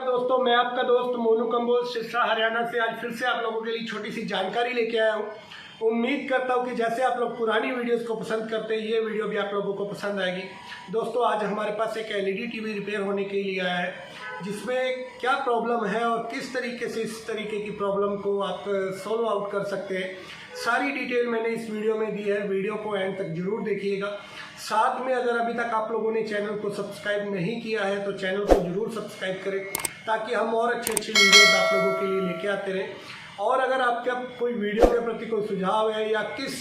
दोस्तों, मैं आपका दोस्त मोनू कंबोज सिरसा हरियाणा से आज फिर से आप लोगों के लिए छोटी सी जानकारी लेके आया हूँ। उम्मीद करता हूँ कि जैसे आप लोग पुरानी वीडियोस को पसंद करते हैं, ये वीडियो भी आप लोगों को पसंद आएगी। दोस्तों, आज हमारे पास एक एलईडी टीवी रिपेयर होने के लिए आया है, जिसमें क्या प्रॉब्लम है और किस तरीके से इस तरीके की प्रॉब्लम को आप सॉल्व आउट कर सकते हैं, सारी डिटेल मैंने इस वीडियो में दी है। वीडियो को एंड तक जरूर देखिएगा। साथ में अगर अभी तक आप लोगों ने चैनल को सब्सक्राइब नहीं किया है तो चैनल को जरूर सब्सक्राइब करें, ताकि हम और अच्छे वीडियोस आप लोगों के लिए लेके आते रहें। और अगर आपका कोई वीडियो के प्रति कोई सुझाव है या किस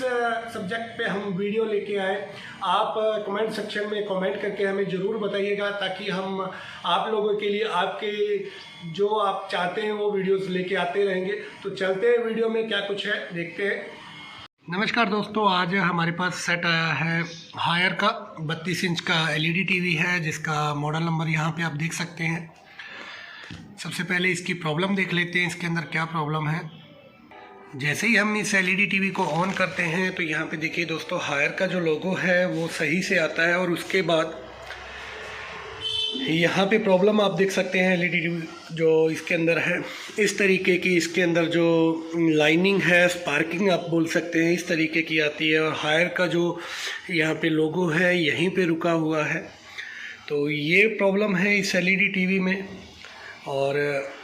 सब्जेक्ट पे हम वीडियो लेके आए, आप कमेंट सेक्शन में कमेंट करके हमें ज़रूर बताइएगा, ताकि हम आप लोगों के लिए आपके जो आप चाहते हैं वो वीडियोस लेके आते रहेंगे। तो चलते हैं वीडियो में क्या कुछ है, देखते हैं। नमस्कार दोस्तों, आज हमारे पास सेट आया है हायर का 32 इंच का एलईडी टीवी है, जिसका मॉडल नंबर यहाँ पे आप देख सकते हैं। सबसे पहले इसकी प्रॉब्लम देख लेते हैं, इसके अंदर क्या प्रॉब्लम है। जैसे ही हम इस एलईडी टीवी को ऑन करते हैं तो यहाँ पे देखिए दोस्तों, हायर का जो लोगो है वो सही से आता है, और उसके बाद यहाँ पे प्रॉब्लम आप देख सकते हैं एलईडी टीवी जो इसके अंदर है, इस तरीके की इसके अंदर जो लाइनिंग है, स्पार्किंग आप बोल सकते हैं, इस तरीके की आती है। और हायर का जो यहाँ पे लोगो है यहीं पे रुका हुआ है। तो ये प्रॉब्लम है इस एलईडी टीवी में, और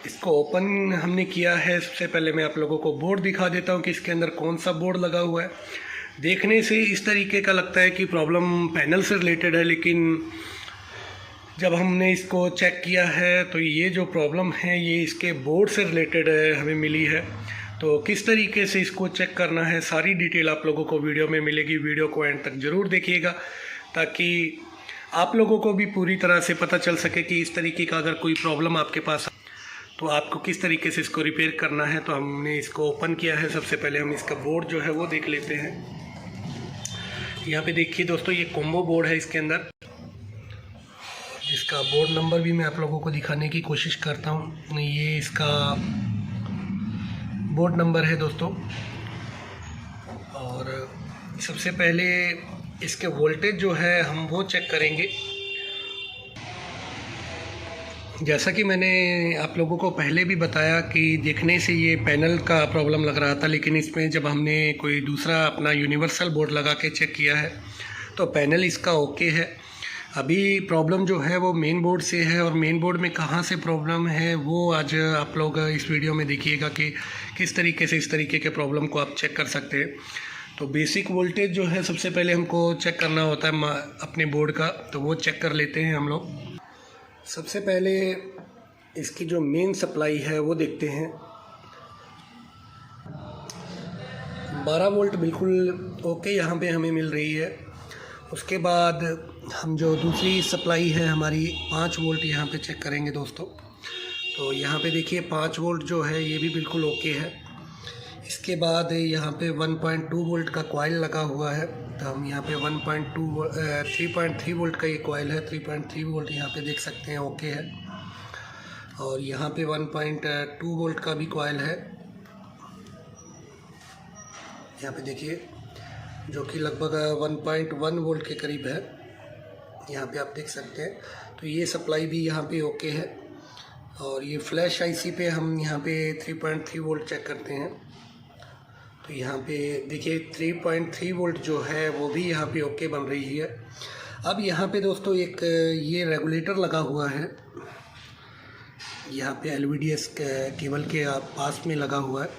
इसको ओपन हमने किया है। सबसे पहले मैं आप लोगों को बोर्ड दिखा देता हूँ कि इसके अंदर कौन सा बोर्ड लगा हुआ है। देखने से इस तरीके का लगता है कि प्रॉब्लम पैनल से रिलेटेड है, लेकिन जब हमने इसको चेक किया है तो ये जो प्रॉब्लम है ये इसके बोर्ड से रिलेटेड है, हमें मिली है। तो किस तरीके से इसको चेक करना है, सारी डिटेल आप लोगों को वीडियो में मिलेगी। वीडियो को एंड तक ज़रूर देखिएगा, ताकि आप लोगों को भी पूरी तरह से पता चल सके कि इस तरीके का अगर कोई प्रॉब्लम आपके पास तो आपको किस तरीके से इसको रिपेयर करना है। तो हमने इसको ओपन किया है। सबसे पहले हम इसका बोर्ड जो है वो देख लेते हैं। यहाँ पे देखिए दोस्तों, ये कॉम्बो बोर्ड है इसके अंदर, जिसका बोर्ड नंबर भी मैं आप लोगों को दिखाने की कोशिश करता हूँ। ये इसका बोर्ड नंबर है दोस्तों। और सबसे पहले इसके वोल्टेज जो है हम वो चेक करेंगे। जैसा कि मैंने आप लोगों को पहले भी बताया कि देखने से ये पैनल का प्रॉब्लम लग रहा था, लेकिन इसमें जब हमने कोई दूसरा अपना यूनिवर्सल बोर्ड लगा के चेक किया है तो पैनल इसका ओके है। अभी प्रॉब्लम जो है वो मेन बोर्ड से है, और मेन बोर्ड में कहाँ से प्रॉब्लम है वो आज आप लोग इस वीडियो में देखिएगा कि किस तरीके से इस तरीके के प्रॉब्लम को आप चेक कर सकते हैं। तो बेसिक वोल्टेज जो है सबसे पहले हमको चेक करना होता है अपने बोर्ड का, तो वो चेक कर लेते हैं हम लोग। सबसे पहले इसकी जो मेन सप्लाई है वो देखते हैं। 12 वोल्ट बिल्कुल ओके यहाँ पे हमें मिल रही है। उसके बाद हम जो दूसरी सप्लाई है हमारी 5 वोल्ट यहाँ पे चेक करेंगे दोस्तों। तो यहाँ पे देखिए 5 वोल्ट जो है ये भी बिल्कुल ओके है। इसके बाद यहाँ पे 1.2 वोल्ट का कॉइल लगा हुआ है, तो हम यहाँ पे 3.3 वोल्ट का ये कॉइल है। 3.3 वोल्ट यहाँ पे देख सकते हैं ओके है। और यहाँ पे 1.2 वोल्ट का भी कॉइल है, यहाँ पे देखिए, जो कि लगभग 1.1 वोल्ट के करीब है, यहाँ पे आप देख सकते हैं। तो ये सप्लाई भी यहाँ पे ओके है। और ये फ्लैश आईसी पे हम यहाँ पे 3.3 वोल्ट चेक करते हैं। तो यहाँ पे देखिए 3.3 वोल्ट जो है वो भी यहाँ पे ओके बन रही है। अब यहाँ पे दोस्तों एक ये रेगुलेटर लगा हुआ है, यहाँ पे एलवीडीएस केबल के पास में लगा हुआ है।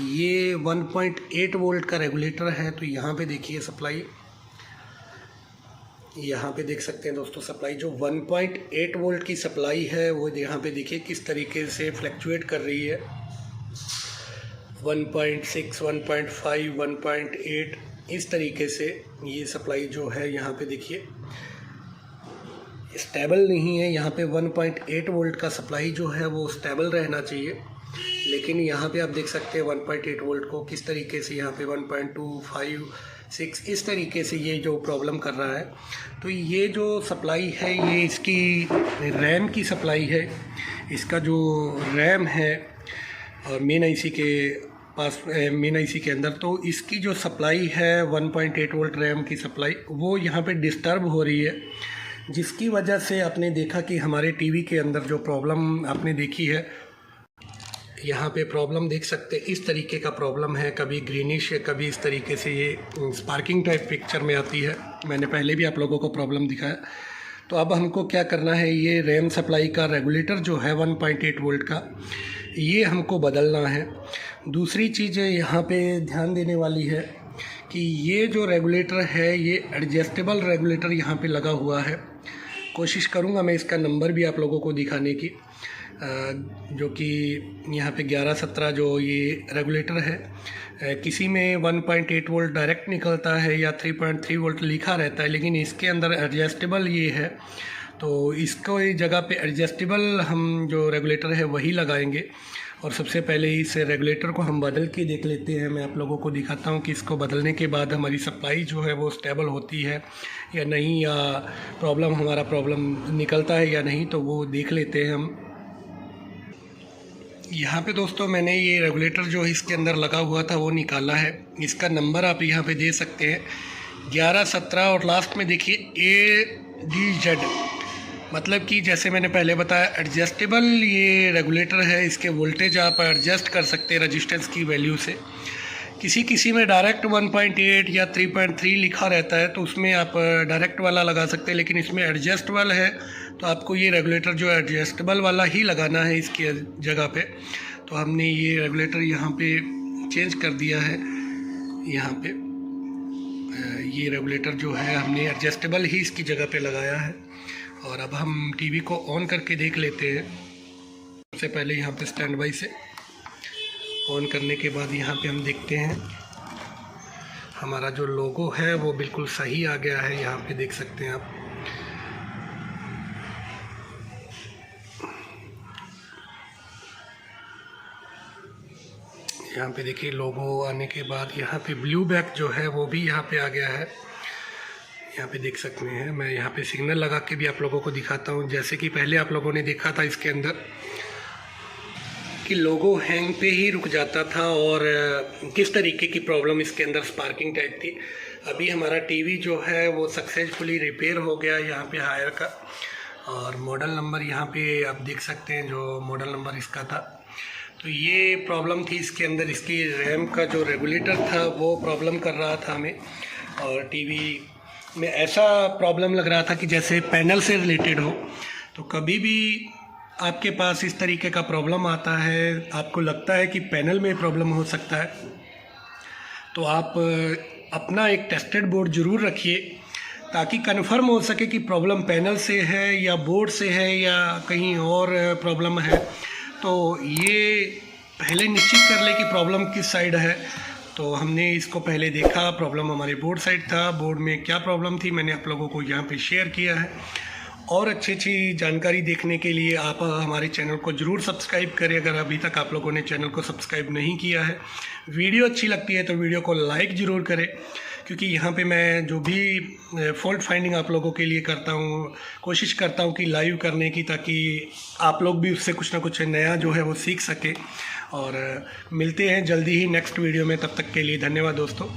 ये 1.8 वोल्ट का रेगुलेटर है। तो यहाँ पे देखिए सप्लाई, यहाँ पे देख सकते हैं दोस्तों, सप्लाई जो 1.8 वोल्ट की सप्लाई है वो यहाँ पे देखिए किस तरीके से फ्लैक्चुएट कर रही है। 1.6, 1.5, 1.8 इस तरीके से ये सप्लाई जो है यहाँ पे देखिए स्टेबल नहीं है। यहाँ पे 1.8 वोल्ट का सप्लाई जो है वो स्टेबल रहना चाहिए, लेकिन यहाँ पे आप देख सकते हैं 1.8 वोल्ट को किस तरीके से यहाँ पे 1.2, 5, 6 इस तरीके से ये जो प्रॉब्लम कर रहा है। तो ये जो सप्लाई है ये इसकी रैम की सप्लाई है। इसका जो रैम है और मेन आईसी के पास, मेन आईसी के अंदर, तो इसकी जो सप्लाई है 1.8 वोल्ट रैम की सप्लाई वो यहाँ पे डिस्टर्ब हो रही है। जिसकी वजह से आपने देखा कि हमारे टीवी के अंदर जो प्रॉब्लम आपने देखी है, यहाँ पे प्रॉब्लम देख सकते हैं, इस तरीके का प्रॉब्लम है, कभी ग्रीनिश है, कभी इस तरीके से ये स्पार्किंग टाइप पिक्चर में आती है। मैंने पहले भी आप लोगों को प्रॉब्लम दिखाया। तो अब हमको क्या करना है, ये रैम सप्लाई का रेगुलेटर जो है 1.8 वोल्ट का, ये हमको बदलना है। दूसरी चीज़ यहाँ पे ध्यान देने वाली है कि ये जो रेगुलेटर है ये एडजस्टेबल रेगुलेटर यहाँ पे लगा हुआ है। कोशिश करूँगा मैं इसका नंबर भी आप लोगों को दिखाने की, जो कि यहाँ पे 1117 जो ये रेगुलेटर है। किसी में 1.8 वोल्ट डायरेक्ट निकलता है या 3.3 वोल्ट लिखा रहता है, लेकिन इसके अंदर एडजस्टेबल ये है। तो इसको इस जगह पे एडजस्टेबल हम जो रेगुलेटर है वही लगाएंगे। और सबसे पहले इस रेगुलेटर को हम बदल के देख लेते हैं। मैं आप लोगों को दिखाता हूँ कि इसको बदलने के बाद हमारी सप्लाई जो है वो स्टेबल होती है या नहीं, या हमारा प्रॉब्लम निकलता है या नहीं, तो वो देख लेते हैं हम। यहाँ पे दोस्तों मैंने ये रेगुलेटर जो इसके अंदर लगा हुआ था वो निकाला है। इसका नंबर आप यहाँ पे दे सकते हैं 1117, और लास्ट में देखिए ADZ, मतलब कि जैसे मैंने पहले बताया एडजस्टेबल ये रेगुलेटर है। इसके वोल्टेज आप एडजस्ट कर सकते हैं रेजिस्टेंस की वैल्यू से। किसी में डायरेक्ट 1.8 या 3.3 लिखा रहता है, तो उसमें आप डायरेक्ट वाला लगा सकते हैं, लेकिन इसमें एडजस्टेबल है तो आपको ये रेगुलेटर जो एडजस्टेबल वाला ही लगाना है इसके जगह पे। तो हमने ये रेगुलेटर यहाँ पे चेंज कर दिया है। यहाँ पे ये रेगुलेटर जो है हमने एडजस्टेबल ही इसकी जगह पे लगाया है। और अब हम टीवी को ऑन करके देख लेते हैं। सबसे पहले यहाँ पे स्टैंड बाई से ऑन करने के बाद यहाँ पे हम देखते हैं हमारा जो लोगो है वो बिल्कुल सही आ गया है। यहाँ पे देख सकते हैं आप। यहाँ पे देखिए लोगो आने के बाद यहाँ पे ब्लू बैक जो है वो भी यहाँ पे आ गया है। यहाँ पे देख सकते हैं। मैं यहाँ पे सिग्नल लगा के भी आप लोगों को दिखाता हूँ। जैसे कि पहले आप लोगों ने देखा था इसके अंदर कि लोगो हैंग पे ही रुक जाता था और किस तरीके की प्रॉब्लम इसके अंदर स्पार्किंग टाइप थी। अभी हमारा टीवी जो है वो सक्सेसफुली रिपेयर हो गया यहाँ पे हायर का। और मॉडल नंबर यहाँ पे आप देख सकते हैं, जो मॉडल नंबर इसका था। तो ये प्रॉब्लम थी इसके अंदर, इसकी रैम का जो रेगुलेटर था वो प्रॉब्लम कर रहा था हमें। और टीवी में ऐसा प्रॉब्लम लग रहा था कि जैसे पैनल से रिलेटेड हो। तो कभी भी आपके पास इस तरीके का प्रॉब्लम आता है, आपको लगता है कि पैनल में प्रॉब्लम हो सकता है, तो आप अपना एक टेस्टेड बोर्ड ज़रूर रखिए ताकि कंफर्म हो सके कि प्रॉब्लम पैनल से है या बोर्ड से है या कहीं और प्रॉब्लम है। तो ये पहले निश्चित कर ले कि प्रॉब्लम किस साइड है। तो हमने इसको पहले देखा, प्रॉब्लम हमारे बोर्ड साइड था। बोर्ड में क्या प्रॉब्लम थी मैंने आप लोगों को यहाँ पे शेयर किया है। और अच्छी जानकारी देखने के लिए आप हमारे चैनल को ज़रूर सब्सक्राइब करें अगर अभी तक आप लोगों ने चैनल को सब्सक्राइब नहीं किया है। वीडियो अच्छी लगती है तो वीडियो को लाइक ज़रूर करें, क्योंकि यहाँ पे मैं जो भी फॉल्ट फाइंडिंग आप लोगों के लिए करता हूँ, कोशिश करता हूँ कि लाइव करने की, ताकि आप लोग भी उससे कुछ ना कुछ नया जो है वो सीख सके। और मिलते हैं जल्दी ही नेक्स्ट वीडियो में। तब तक के लिए धन्यवाद दोस्तों।